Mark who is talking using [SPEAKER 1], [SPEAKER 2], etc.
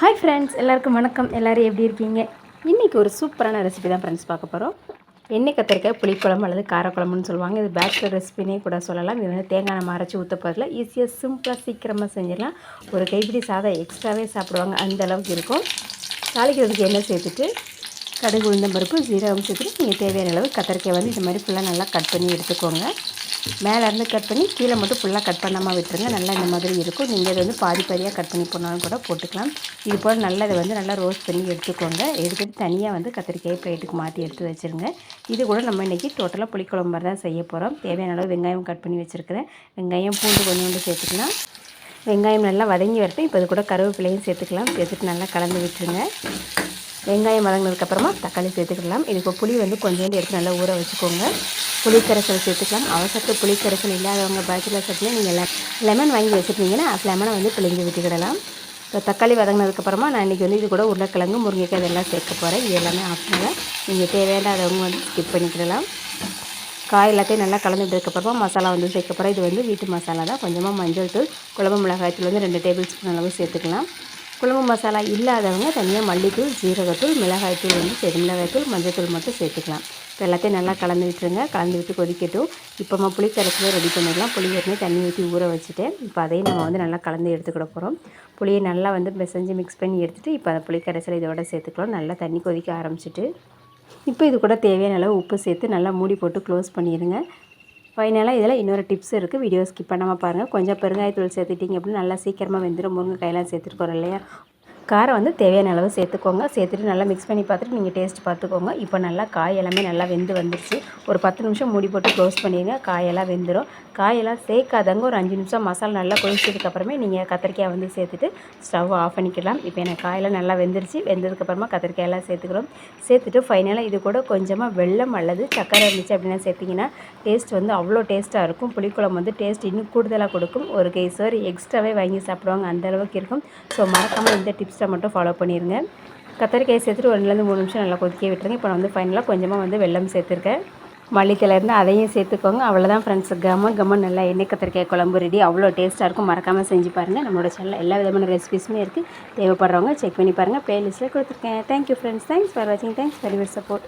[SPEAKER 1] Hi friends, எல்லாருக்கும் வணக்கம். எல்லோரும் எப்படி இருக்கீங்க? இன்றைக்கி ஒரு சூப்பரான ரெசிபி தான் ஃப்ரெண்ட்ஸ் பார்க்க போகிறோம். எண்ணெய் கத்திரிக்காய் புளிக்குழம்பு அல்லது காரக்குழம்புன்னு சொல்லுவாங்க. இது பேச்சுலர் ரெசிபினே கூட சொல்லலாம். இது வந்து தேங்காய் நம்ம அரைச்சி ஊற்றப்பதில் ஈஸியாக சிம்பிளாக சீக்கிரமாக செஞ்சிடலாம். ஒரு கைப்பிடி சாதம் எக்ஸ்ட்ராவே சாப்பிடுவாங்க, அந்த அளவுக்கு இருக்கும். தாளிக்கிறதுக்கு எண்ணெய் சேர்த்துட்டு கடுகு உளுந்தம் பருப்பு ஜீரகம் சேர்த்துட்டு நீங்கள் தேவையான அளவு கத்திரிக்காய் வந்து இந்த மாதிரி ஃபுல்லாக நல்லா கட் பண்ணி எடுத்துக்கோங்க. மேலேருந்து கட் பண்ணி கீழே மட்டும் ஃபுல்லாக கட் பண்ணாமல் விட்டுருங்க. நல்லா இந்த மாதிரி இருக்கும். நீங்கள் இதை வந்து பாதி பாதியாக கட் பண்ணி போனாலும் கூட போட்டுக்கலாம். இது போல் நல்லா இதை வந்து நல்லா ரோஸ்ட் பண்ணி எடுத்துக்கோங்க. எடுத்துகிட்டு தனியாக வந்து கத்திரிக்காய் பிளேட்டுக்கு மாற்றி எடுத்து வச்சுருங்க. இது கூட நம்ம இன்றைக்கி டோட்டலாக புளிக்குழம்பு மாதிரி தான் செய்ய போகிறோம். தேவையான அளவு வெங்காயம் கட் பண்ணி வச்சுருக்கிறேன். வெங்காயம் பூண்டு கொஞ்சோண்டு சேர்த்துக்கலாம். வெங்காயம் நல்லா வதங்கி வரட்டும். இப்போ இது கூட கருவேப்பிலையும் சேர்த்துக்கலாம். சேர்த்துட்டு நல்லா கலந்து விட்டுருங்க. வெங்காயம் வதங்கினதுக்கப்புறமா தக்காளி சேர்த்துக்கலாம். இதுக்கு புளி வந்து கொஞ்சோண்டு எடுத்து நல்லா ஊற வச்சுக்கோங்க. புளிக்கரைசல் சேர்த்துக்கலாம். அவசரத்து புளிக்கரைசல் இல்லாதவங்க பேச்சுலர் சட்டில் நீங்கள் லெமன் வாங்கி வச்சுருந்தீங்கன்னா லெமனை வந்து பிழிஞ்சு விட்டுக்கிடலாம். இப்போ தக்காளி வதங்கினதுக்கப்புறமா நான் இன்றைக்கி வந்து இது கூட உருளைக்கிழங்கு முருங்கைக்காய் இதெல்லாம் சேர்க்க போகிறேன். இது எல்லாமே ஆப்ஷனலாக நீங்கள் தேவையானவங்க வந்து ஸ்கிப் பண்ணிக்கிடலாம். காய் எல்லாத்தையும் நல்லா கலந்துட்டதுக்கப்புறமா மசாலா வந்து சேர்க்க போகிறேன். இது வந்து வீட்டு மசாலா தான். கொஞ்சமாக மஞ்சள் தூள், குழம்பு மிளகாய் தூள் வந்து 2 டேபிள் ஸ்பூன் அளவு சேர்த்துக்கலாம். குழம்பு மசாலா இல்லாதவங்க தனியாக மல்லித்தூள், ஜீரகத்தூள், மிளகாய்த்தூள் வந்து மிளகாய்த்தூள், மஞ்சள் மட்டும் சேர்த்துக்கலாம். இப்போ எல்லாத்தையும் நல்லா கலந்து விட்டுருங்க. கலந்து விட்டு கொதிக்கட்டும். இப்போ நம்ம புளிக்கரைசலே ரெடி பண்ணிடலாம். புளி ஏற்கனவே தண்ணி ஊற்றி ஊற வச்சுட்டேன். இப்போ அதையும் நம்ம வந்து நல்லா கலந்து எடுத்துக்கிட போகிறோம். புளியை நல்லா வந்து பிசைஞ்சு மிக்ஸ் பண்ணி எடுத்துகிட்டு இப்போ அந்த புளிக்கரைசலை இதோட சேர்த்துக்கலாம். நல்லா தண்ணி கொதிக்க ஆரம்பிச்சிட்டு இப்போ இது கூட தேவையான அளவு உப்பு சேர்த்து நல்லா மூடி போட்டு க்ளோஸ் பண்ணிடுங்க. ஃபைனலாக இதில் இன்னொரு டிப்ஸ் இருக்குது. வீடியோ ஸ்கிப் பண்ணாமல் பாருங்கள். கொஞ்சம் பெருங்காயத்தூள் சேர்த்துட்டிங்க அப்படின்னா நல்லா சீக்கிரமாக வெந்துடும். முருங்கைக்காயெல்லாம் சேர்த்துருக்கோம் இல்லையா. காரம் வந்து தேவையான அளவு சேர்த்துக்கோங்க. சேர்த்துட்டு நல்லா மிக்ஸ் பண்ணி பார்த்துட்டு நீங்கள் டேஸ்ட் பார்த்துக்கோங்க. இப்போ நல்லா காய் எல்லாமே நல்லா வெந்து வந்துருச்சு. ஒரு 10 நிமிஷம் மூடி போட்டு க்ளோஸ் பண்ணிடுங்க. காயெல்லாம் வெந்துடும். காயெல்லாம் சேர்க்காதவங்க ஒரு 5 நிமிஷம் மசாலா நல்லா கொதிச்சதுக்கப்புறமே நீங்கள் கத்திரிக்காய் வந்து சேர்த்துட்டு ஸ்டவ் ஆஃப் பண்ணிக்கலாம். இப்போ எனக்கு காயெல்லாம் நல்லா வெந்துருச்சு. வெந்ததுக்கப்புறமா கத்திரிக்காயெல்லாம் சேர்த்துக்கிறோம். சேர்த்துட்டு ஃபைனலாக இது கூட கொஞ்சமாக வெல்லம் அல்லது சக்கரை இருந்துச்சு அப்படின்னா சேர்த்திங்கன்னா டேஸ்ட் வந்து அவ்வளோ டேஸ்ட்டாக இருக்கும். புளிக்குழம்பு வந்து டேஸ்ட் இன்னும் கூடுதலாக கொடுக்கும். ஒரு கேசர் எக்ஸ்ட்ராவே வாங்கி சாப்பிடுவாங்க, அந்தளவுக்கு இருக்கும். ஸோ மறக்காமல் இந்த டிப்ஸை மட்டும் ஃபாலோ பண்ணிடுங்க. கத்திரிக்காய் சேர்த்துட்டு 1லேருந்து 3 நிமிஷம் நல்லா கொதிக்க விட்டுருங்க. இப்போ நான் வந்து ஃபைனலாக கொஞ்சமாக வந்து வெல்லம் சேர்த்துருக்கேன். மல்லித்தலையிருந்து அதையும் சேர்த்துக்கோங்க. அவ்வளோதான் ஃப்ரெண்ட்ஸ், கம்ம நல்லா எண்ணெய் கத்திரிக்காய் குழம்பு ரெடி. அவ்வளோ டேஸ்ட்டாக இருக்கும். மறக்காமல் செஞ்சு பாருங்கள். நம்மளோட சேனலில் எல்லா விதமான ரெசிபிஸுமே இருக்குது. தேவைப்படுறவங்க செக் பண்ணி பாருங்கள். ப்ளேலிஸ்ட்டில் கொடுத்துருக்கேன். Thank you friends. தேங்க்ஸ் ஃபார் வாட்சிங். Thanks for your support.